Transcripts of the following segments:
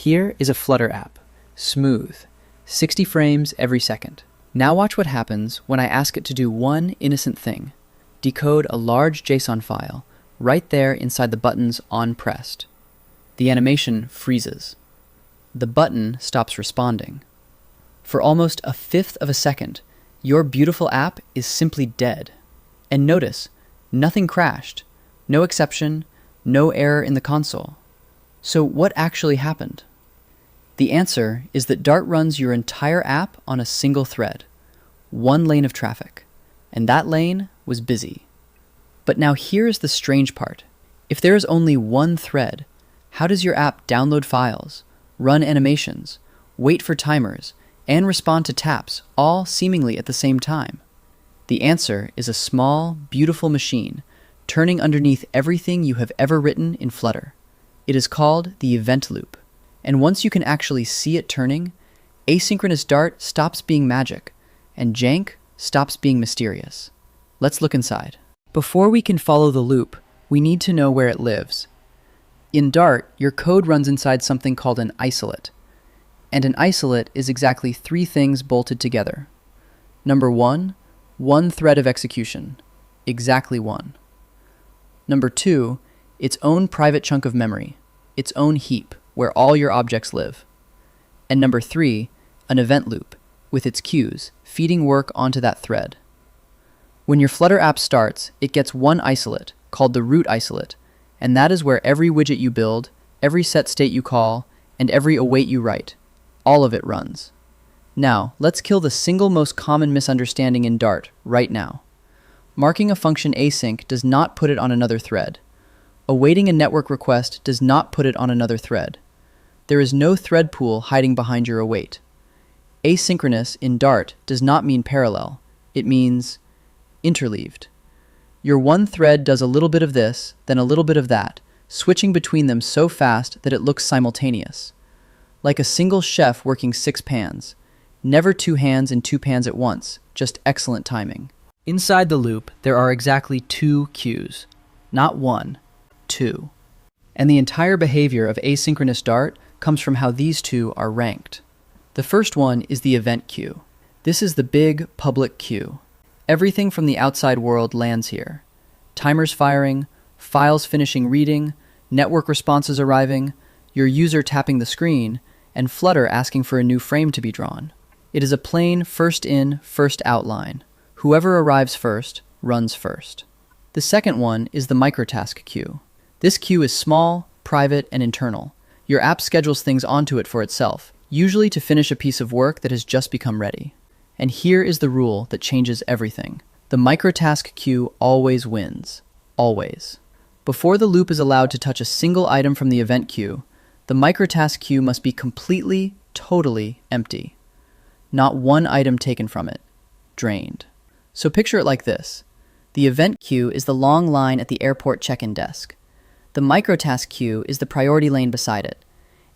Here is a Flutter app. Smooth. 60 frames every second. Now watch what happens when I ask it to do one innocent thing. Decode a large JSON file right there inside the button's on pressed. The animation freezes. The button stops responding. For almost a fifth of a second, your beautiful app is simply dead. And notice, nothing crashed, no exception, no error in the console. So what actually happened? The answer is that Dart runs your entire app on a single thread, one lane of traffic, and that lane was busy. But now here's the strange part. If there is only one thread, how does your app download files, run animations, wait for timers, and respond to taps, all seemingly at the same time? The answer is a small, beautiful machine turning underneath everything you have ever written in Flutter. It is called the event loop. And once you can actually see it turning, asynchronous Dart stops being magic, and jank stops being mysterious. Let's look inside. Before we can follow the loop, we need to know where it lives. In Dart, your code runs inside something called an isolate. And an isolate is exactly three things bolted together. Number one thread of execution. Exactly one. Number two, its own private chunk of memory, its own heap, where all your objects live. And number three, an event loop, with its queues, feeding work onto that thread. When your Flutter app starts, it gets one isolate, called the root isolate, and that is where every widget you build, every set state you call, and every await you write, all of it runs. Now, let's kill the single most common misunderstanding in Dart right now. Marking a function async does not put it on another thread. Awaiting a network request does not put it on another thread. There is no thread pool hiding behind your await. Asynchronous in Dart does not mean parallel. It means interleaved. Your one thread does a little bit of this, then a little bit of that, switching between them so fast that it looks simultaneous. Like a single chef working 6 pans. Never 2 hands in 2 pans at once, just excellent timing. Inside the loop, there are exactly 2 queues. Not 1, 2. And the entire behavior of asynchronous Dart comes from how these 2 are ranked. The first one is the event queue. This is the big public queue. Everything from the outside world lands here. Timers firing, files finishing reading, network responses arriving, your user tapping the screen, and Flutter asking for a new frame to be drawn. It is a plain first in, first out line. Whoever arrives first, runs first. The second one is the microtask queue. This queue is small, private, and internal. Your app schedules things onto it for itself, usually to finish a piece of work that has just become ready. And here is the rule that changes everything. The microtask queue always wins. Always. Before the loop is allowed to touch a single item from the event queue, the microtask queue must be completely, totally empty. Not one item taken from it. Drained. So picture it like this. The event queue is the long line at the airport check-in desk. The microtask queue is the priority lane beside it,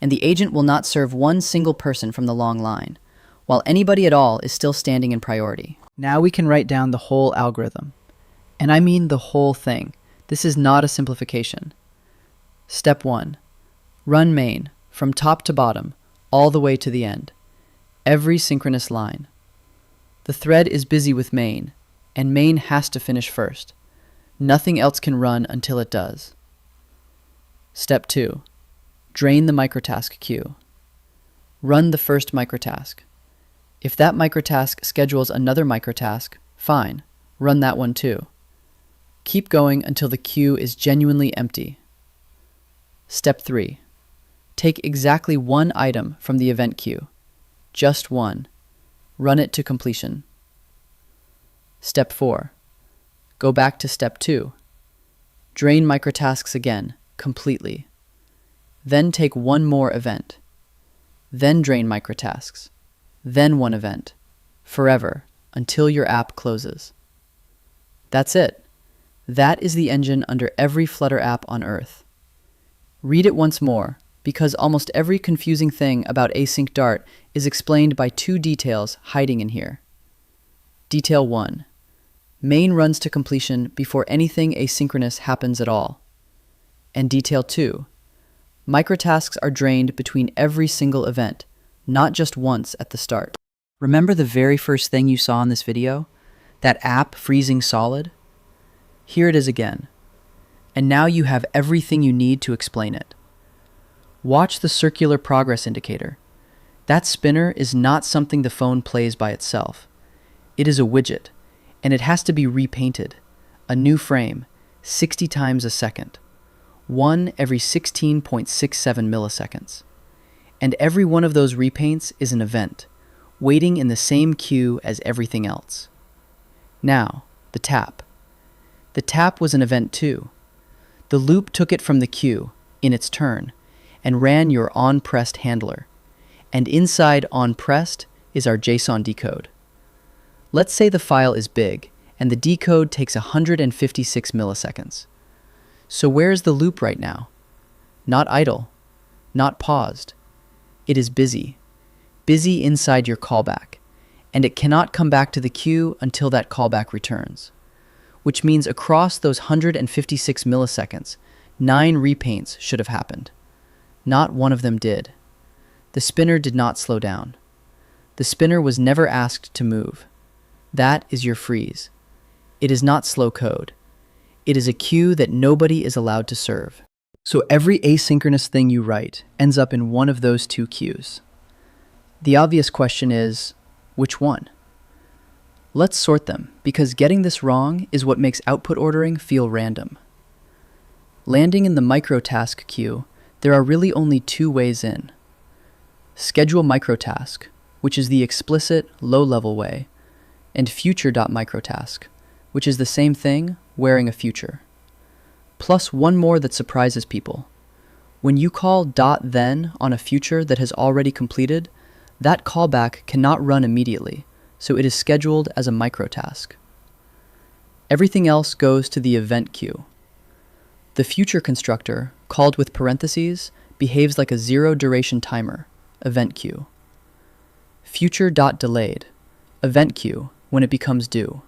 and the agent will not serve one single person from the long line, while anybody at all is still standing in priority. Now we can write down the whole algorithm. And I mean the whole thing. This is not a simplification. Step 1. Run main, from top to bottom, all the way to the end. Every synchronous line. The thread is busy with main, and main has to finish first. Nothing else can run until it does. Step 2. Drain the microtask queue. Run the first microtask. If that microtask schedules another microtask, fine, run that one too. Keep going until the queue is genuinely empty. Step 3. Take exactly one item from the event queue. Just one. Run it to completion. Step 4. Go back to step 2. Drain microtasks again, completely. Then take one more event. Then drain microtasks. Then one event. Forever, until your app closes. That's it. That is the engine under every Flutter app on Earth. Read it once more, because almost every confusing thing about async Dart is explained by 2 details hiding in here. Detail 1. Main runs to completion before anything asynchronous happens at all. And detail 2. Microtasks are drained between every single event, not just once at the start. Remember the very first thing you saw in this video? That app freezing solid? Here it is again. And now you have everything you need to explain it. Watch the circular progress indicator. That spinner is not something the phone plays by itself. It is a widget, and it has to be repainted. A new frame, 60 times a second. One every 16.67 milliseconds. And every one of those repaints is an event, waiting in the same queue as everything else. Now, the tap. The tap was an event too. The loop took it from the queue, in its turn, and ran your onPressed handler. And inside onPressed is our JSON decode. Let's say the file is big, and the decode takes 156 milliseconds. So where is the loop right now? Not idle, not paused. It is busy. Busy inside your callback, and it cannot come back to the queue until that callback returns. Which means across those 156 milliseconds, 9 repaints should have happened. Not one of them did. The spinner did not slow down. The spinner was never asked to move. That is your freeze. It is not slow code. It is a queue that nobody is allowed to serve. So every asynchronous thing you write ends up in one of those two queues. The obvious question is, which one? Let's sort them, because getting this wrong is what makes output ordering feel random. Landing in the microtask queue, there are really only two ways in. Schedule microtask, which is the explicit, low-level way, and future.microtask, which is the same thing, wearing a future. Plus one more that surprises people. When you call .then on a future that has already completed, that callback cannot run immediately, so it is scheduled as a microtask. Everything else goes to the event queue. The future constructor, called with parentheses, behaves like a zero-duration timer, event queue. Future.delayed, event queue, when it becomes due.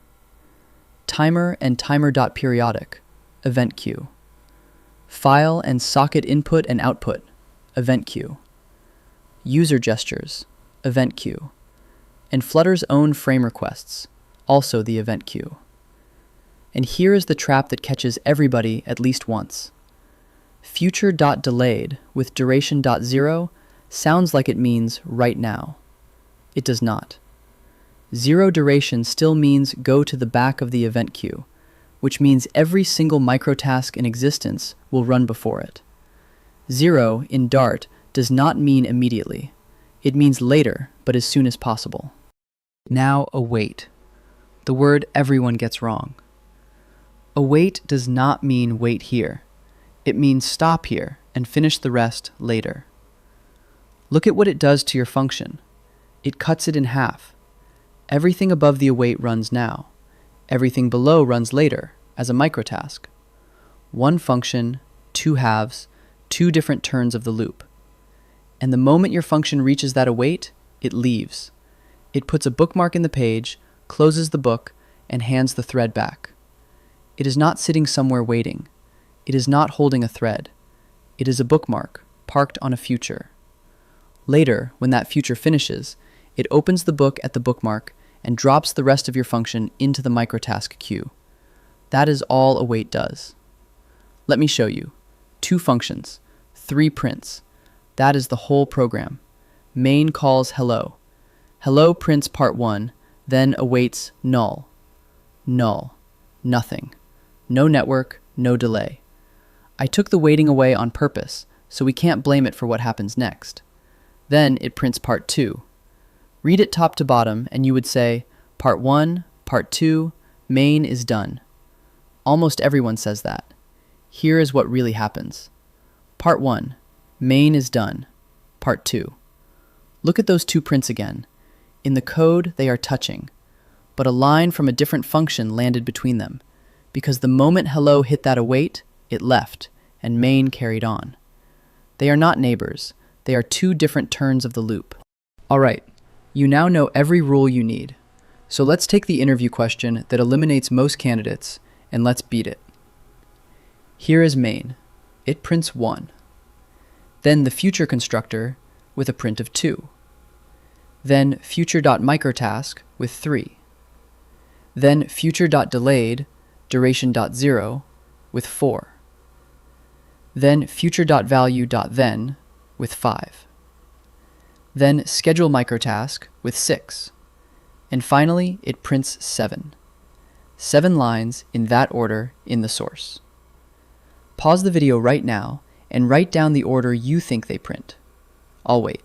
Timer and timer.periodic, event queue. File and socket input and output, event queue. User gestures, event queue. And Flutter's own frame requests, also the event queue. And here is the trap that catches everybody at least once. Future.delayed with duration.0 sounds like it means right now. It does not. Zero duration still means go to the back of the event queue, which means every single microtask in existence will run before it. Zero in Dart does not mean immediately. It means later, but as soon as possible. Now await. The word everyone gets wrong. Await does not mean wait here. It means stop here and finish the rest later. Look at what it does to your function. It cuts it in half. Everything above the await runs now. Everything below runs later, as a microtask. One function, two halves, two different turns of the loop. And the moment your function reaches that await, it leaves. It puts a bookmark in the page, closes the book, and hands the thread back. It is not sitting somewhere waiting. It is not holding a thread. It is a bookmark, parked on a future. Later, when that future finishes, it opens the book at the bookmark and drops the rest of your function into the microtask queue. That is all await does. Let me show you. 2 functions, 3 prints. That is the whole program. Main calls hello. Hello prints part 1, then awaits null. Null. Nothing. No network, no delay. I took the waiting away on purpose, so we can't blame it for what happens next. Then it prints part 2. Read it top to bottom and you would say, part 1, part 2, main is done. Almost everyone says that. Here is what really happens. Part 1, main is done. Part 2. Look at those 2 prints again. In the code, they are touching, but a line from a different function landed between them, because the moment hello hit that await, it left, and main carried on. They are not neighbors. They are 2 different turns of the loop. All right. You now know every rule you need. So let's take the interview question that eliminates most candidates, and let's beat it. Here is main. It prints 1. then the future constructor with a print of 2, then future.microtask with 3, then future.delayed duration.0 with 4, then future.value.then with 5, then schedule microtask with 6, and finally it prints 7. 7 lines in that order in the source. Pause the video right now and write down the order you think they print. I'll wait.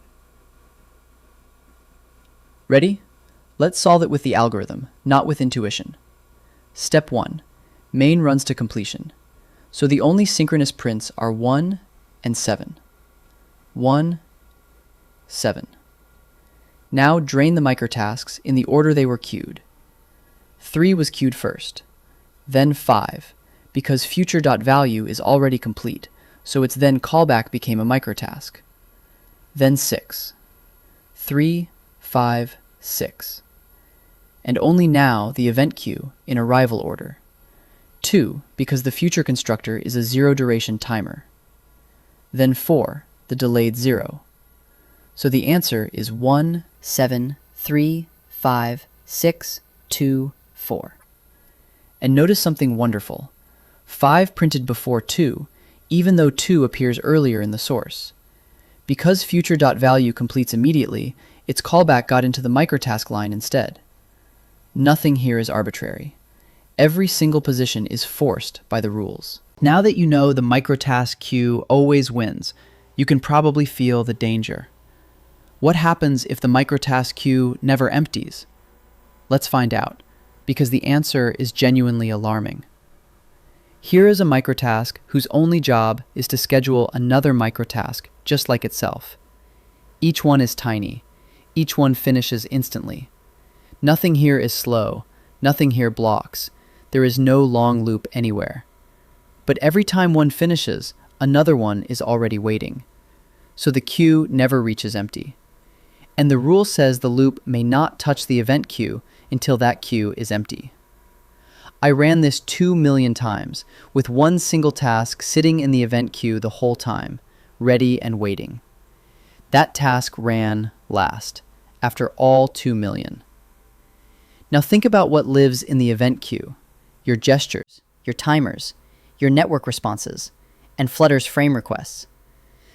Ready? Let's solve it with the algorithm, not with intuition. Step 1. Main runs to completion. So the only synchronous prints are 1 and 7. 1, 7. Now drain the microtasks in the order they were queued. 3 was queued first, then 5, because future.value is already complete, so its then callback became a microtask. Then 6. 3, 5, 6. And only now the event queue in arrival order. 2, because the future constructor is a 0 duration timer. Then 4, the delayed 0. So the answer is 1, 7, 3, 5, 6, 2, 4. And notice something wonderful. 5 printed before 2, even though 2 appears earlier in the source. Because future.value completes immediately, its callback got into the microtask line instead. Nothing here is arbitrary. Every single position is forced by the rules. Now that you know the microtask queue always wins, you can probably feel the danger. What happens if the microtask queue never empties? Let's find out, because the answer is genuinely alarming. Here is a microtask whose only job is to schedule another microtask just like itself. Each one is tiny. Each one finishes instantly. Nothing here is slow. Nothing here blocks. There is no long loop anywhere. But every time one finishes, another one is already waiting. So the queue never reaches empty. And the rule says the loop may not touch the event queue until that queue is empty. I ran this 2 million times, with one single task sitting in the event queue the whole time, ready and waiting. That task ran last, after all 2 million. Now think about what lives in the event queue: your gestures, your timers, your network responses, and Flutter's frame requests.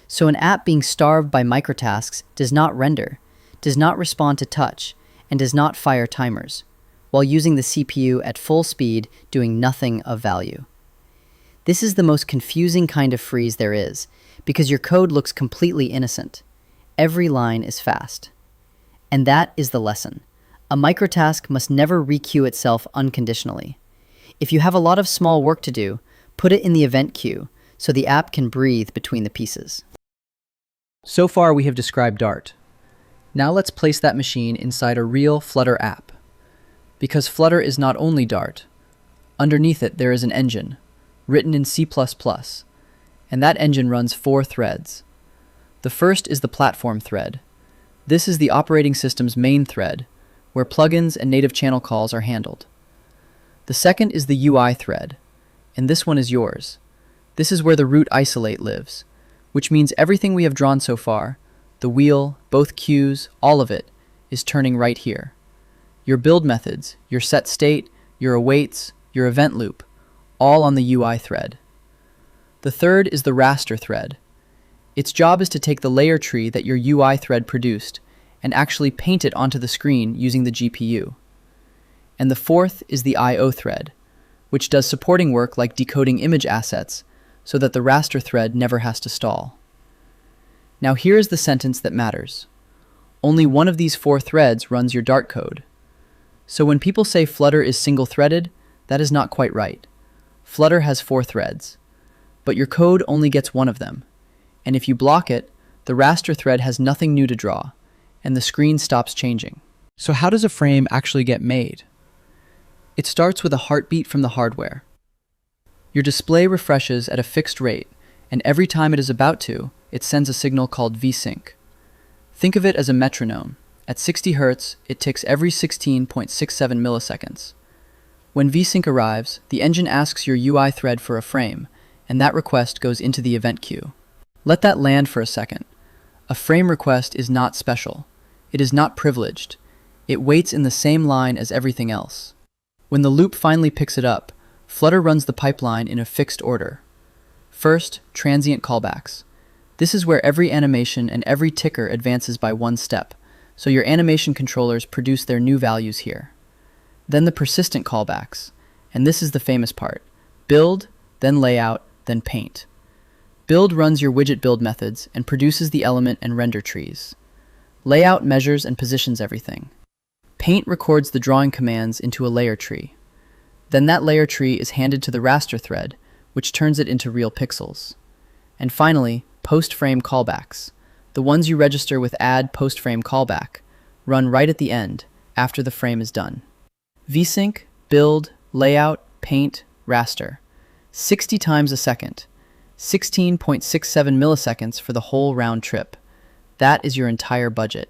So an app being starved by microtasks does not render, does not respond to touch, and does not fire timers, while using the CPU at full speed doing nothing of value. This is the most confusing kind of freeze there is, because your code looks completely innocent. Every line is fast. And that is the lesson. A microtask must never requeue itself unconditionally. If you have a lot of small work to do, put it in the event queue so the app can breathe between the pieces. So far we have described Dart. Now let's place that machine inside a real Flutter app. Because Flutter is not only Dart. Underneath it there is an engine, written in C++, and that engine runs 4 threads. The first is the platform thread. This is the operating system's main thread, where plugins and native channel calls are handled. The second is the UI thread, and this one is yours. This is where the root isolate lives, which means everything we have drawn so far, the wheel, both queues, all of it, is turning right here. Your build methods, your set state, your awaits, your event loop, all on the UI thread. The third is the raster thread. Its job is to take the layer tree that your UI thread produced and actually paint it onto the screen using the GPU. And the fourth is the I/O thread, which does supporting work like decoding image assets so that the raster thread never has to stall. Now here is the sentence that matters. Only one of these 4 threads runs your Dart code. So when people say Flutter is single-threaded, that is not quite right. Flutter has 4 threads, but your code only gets one of them. And if you block it, the raster thread has nothing new to draw, and the screen stops changing. So how does a frame actually get made? It starts with a heartbeat from the hardware. Your display refreshes at a fixed rate, and every time it is about to, it sends a signal called Vsync. Think of it as a metronome. At 60 Hz, it ticks every 16.67 milliseconds. When Vsync arrives, the engine asks your UI thread for a frame, and that request goes into the event queue. Let that land for a second. A frame request is not special. It is not privileged. It waits in the same line as everything else. When the loop finally picks it up, Flutter runs the pipeline in a fixed order. First, transient callbacks. This is where every animation and every ticker advances by one step, so your animation controllers produce their new values here. Then the persistent callbacks, and this is the famous part. Build, then layout, then paint. Build runs your widget build methods and produces the element and render trees. Layout measures and positions everything. Paint records the drawing commands into a layer tree. Then that layer tree is handed to the raster thread, which turns it into real pixels. And finally, post-frame callbacks, the ones you register with add post-frame callback, run right at the end, after the frame is done. Vsync, build, layout, paint, raster. 60 times a second. 16.67 milliseconds for the whole round trip. That is your entire budget.